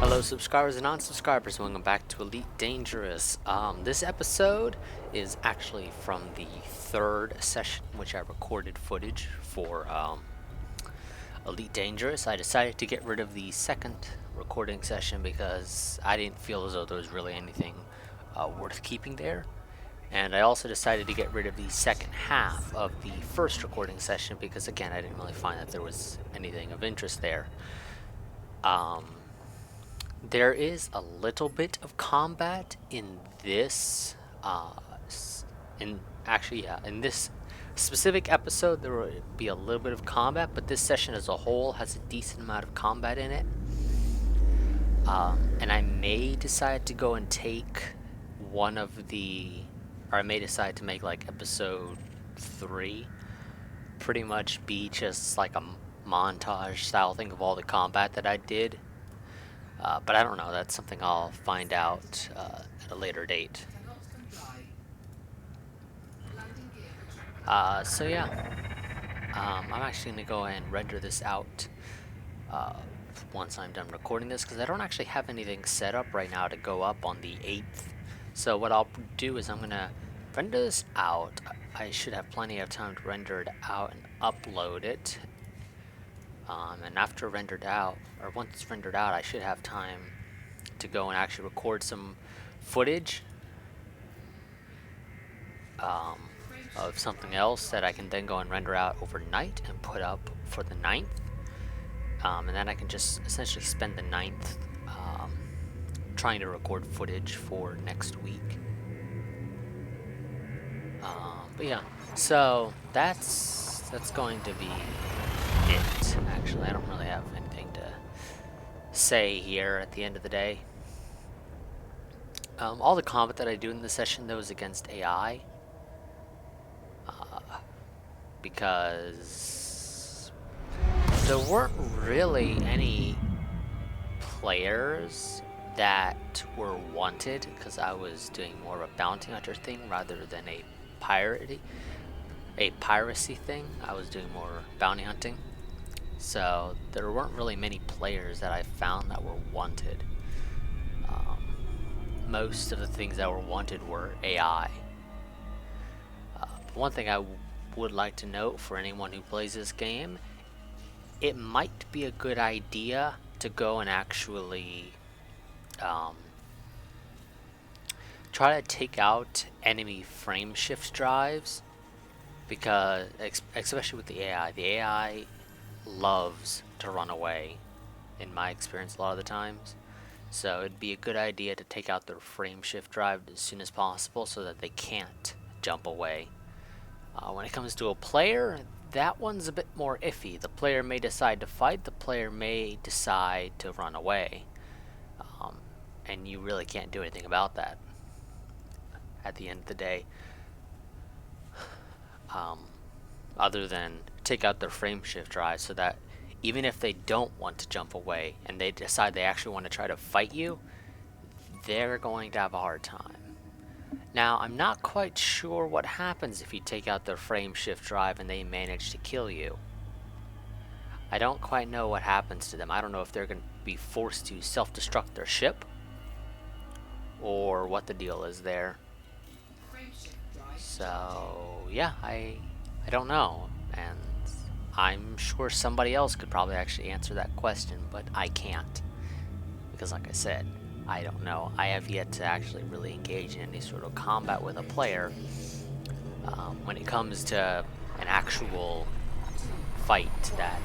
Hello, subscribers and non-subscribers. Welcome back to Elite Dangerous. This episode is actually from the third session, which I recorded footage for Elite Dangerous. I decided to get rid of the second recording session because I didn't feel as though there was really anything worth keeping there. And I also decided to get rid of the second half of the first recording session because, again, I didn't really find that there was anything of interest there. There is a little bit of combat in this, in this specific episode there will be a little bit of combat, but this session as a whole has a decent amount of combat in it. And I may decide to go and take one of the, or I may decide to make like episode 3 pretty much be just like a montage style thing of all the combat that I did. But I don't know, that's something I'll find out at a later date. So yeah, I'm actually going to go ahead and render this out once I'm done recording this, because I don't actually have anything set up right now to go up on the 8th. So what I'll do is I'm going to render this out. I should have plenty of time to render it out and upload it. And after rendered out, or once it's rendered out, I should have time to go and actually record some footage of something else that I can then go and render out overnight and put up for the 9th. And then I can just essentially spend the 9th trying to record footage for next week. But yeah, so that's going to be it. Actually, I don't really have anything to say here at the end of the day. All the combat that I do in this session though is against AI, because there weren't really any players that were wanted, because I was doing more of a bounty hunter thing rather than a piracy thing. I was doing more bounty hunting. So there weren't really many players that I found that were wanted. Most of the things that were wanted were AI. One thing I would like to note for anyone who plays this game, it might be a good idea to go and actually try to take out enemy frame shift drives, because especially with the AI loves to run away, in my experience a lot of the times. So it'd be a good idea to take out their frame shift drive as soon as possible so that they can't jump away. When it comes to a player, that one's a bit more iffy. The player may decide to fight, the player may decide to run away, and you really can't do anything about that at the end of the day, other than take out their frame shift drive so that even if they don't want to jump away and they decide they actually want to try to fight you, they're going to have a hard time. Now, I'm not quite sure what happens if you take out their frame shift drive and they manage to kill you. I don't quite know what happens to them. I don't know if they're going to be forced to self-destruct their ship or what the deal is there. So, yeah, I don't know. And I'm sure somebody else could probably actually answer that question, but I can't. Because like I said, I don't know. I have yet to actually really engage in any sort of combat with a player. When it comes to an actual fight that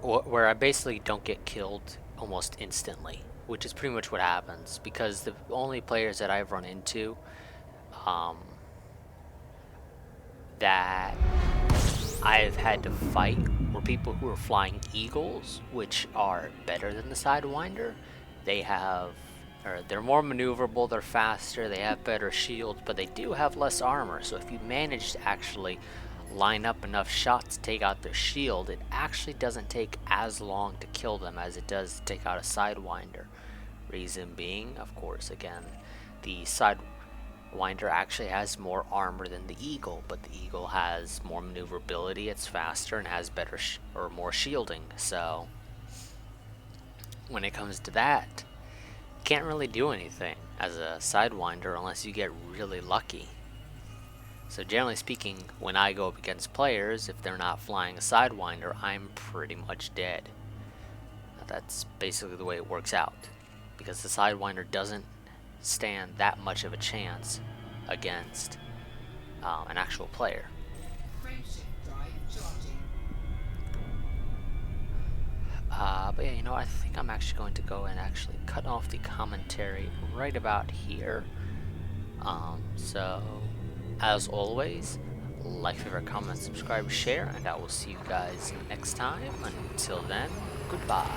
where I basically don't get killed almost instantly. which is pretty much what happens, because the only players that I've run into um, that I've had to fight were people who are flying eagles, which are better than the Sidewinder. They're more maneuverable, they're faster, they have better shields, but they do have less armor. So if you manage to actually line up enough shots to take out their shield, it actually doesn't take as long to kill them as it does to take out a Sidewinder. Reason being, of course, again, the Sidewinder actually has more armor than the Eagle, but the Eagle has more maneuverability, it's faster, and has better or more shielding. So when it comes to that, you can't really do anything as a Sidewinder unless you get really lucky. So generally speaking, when I go up against players, if they're not flying a Sidewinder, I'm pretty much dead. That's basically the way it works out, because the Sidewinder doesn't stand that much of a chance against an actual player. But yeah, you know, I think I'm actually going to go and actually cut off the commentary right about here. So, as always, like, favorite, comment, subscribe, share, and I will see you guys next time. Until then, goodbye.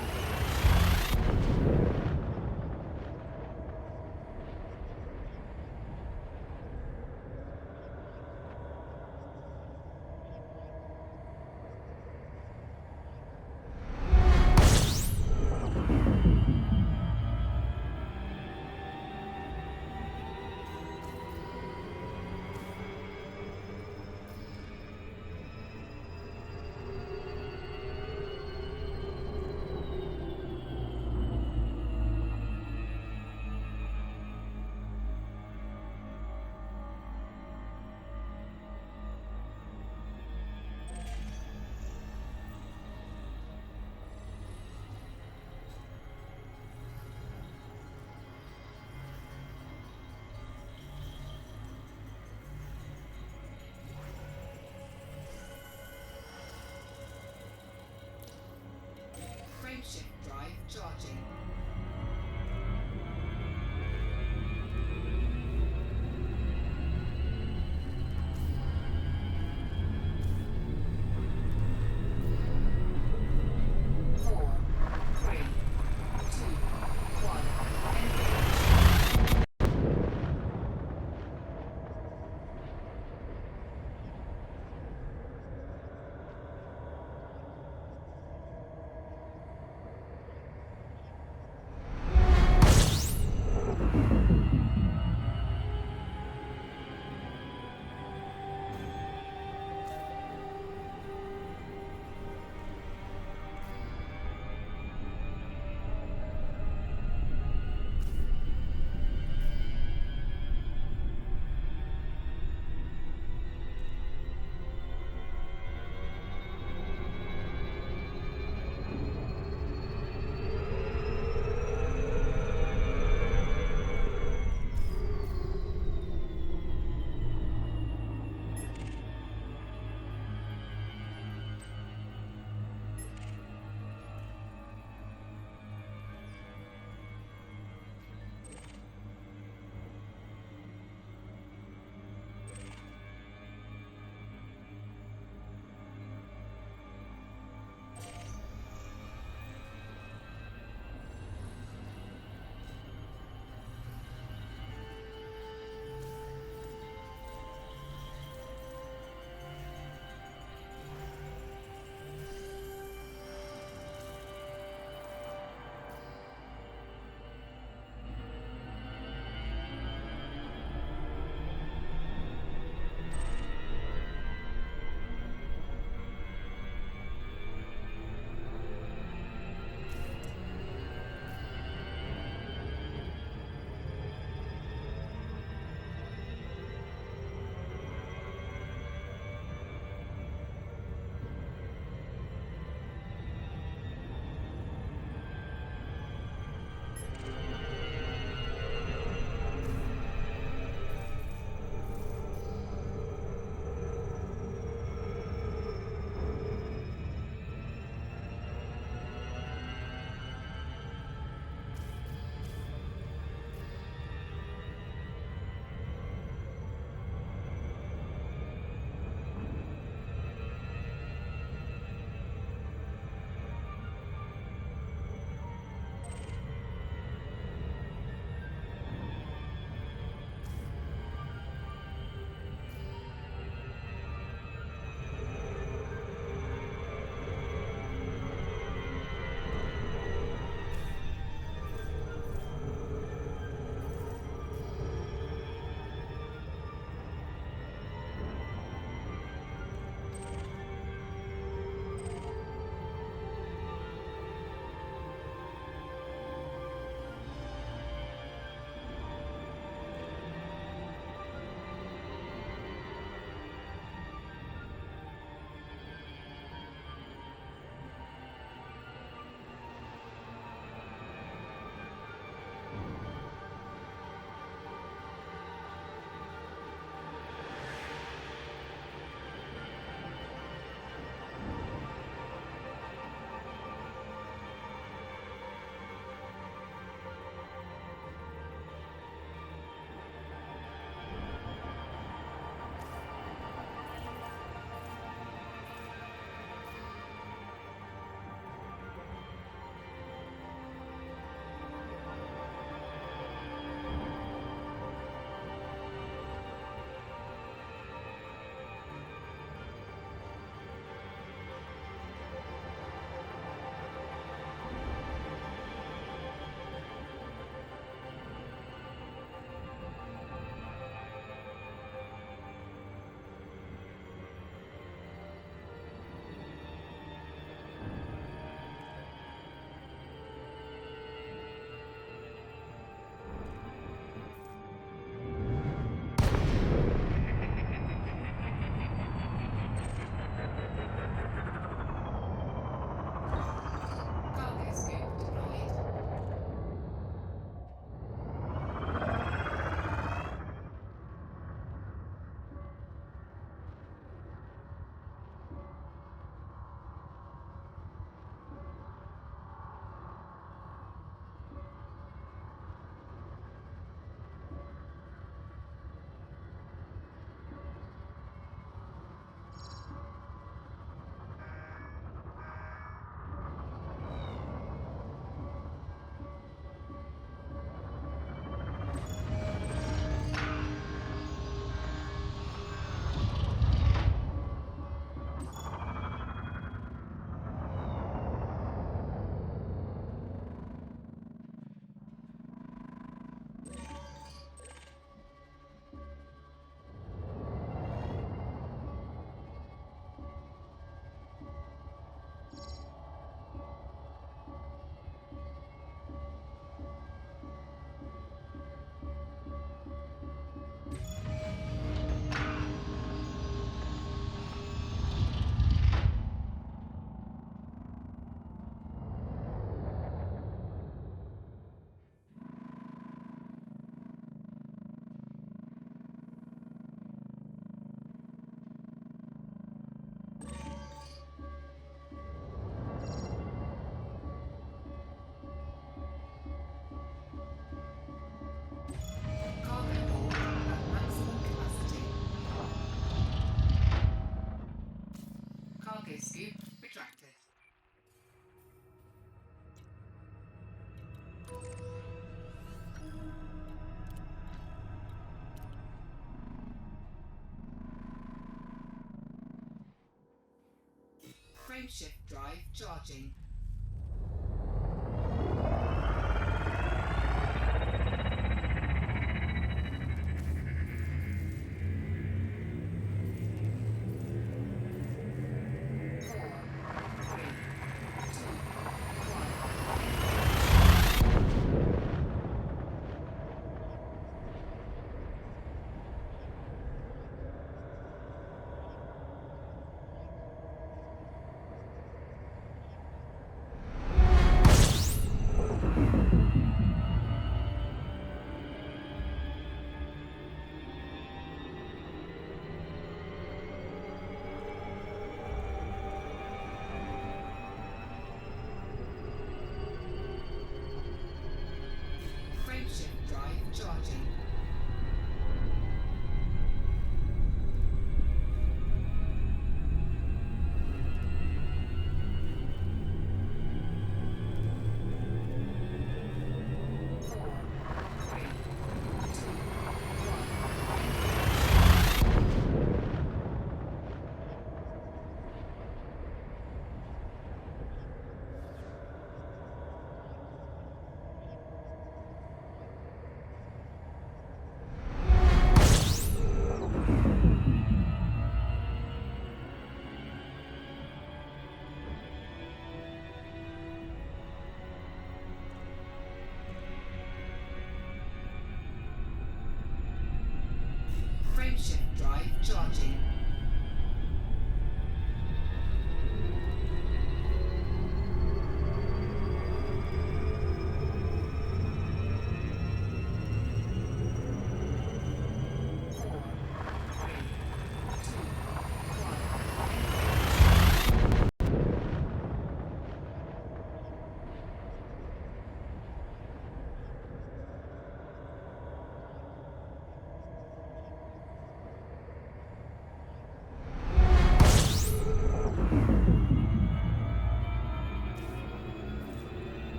Frameshift drive charging. Frameshift drive charging. Frameshift drive charging.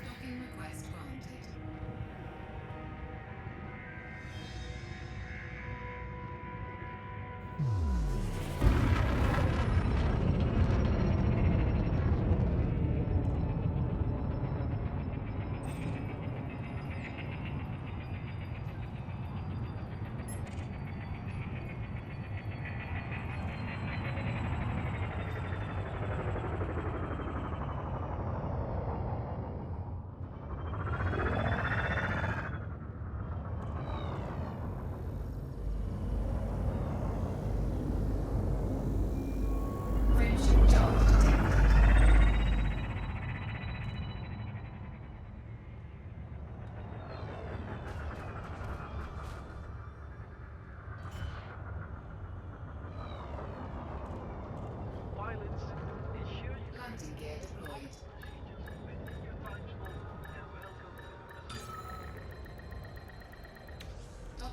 Docking request granted.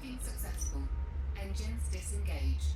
Docking successful. Engines disengaged.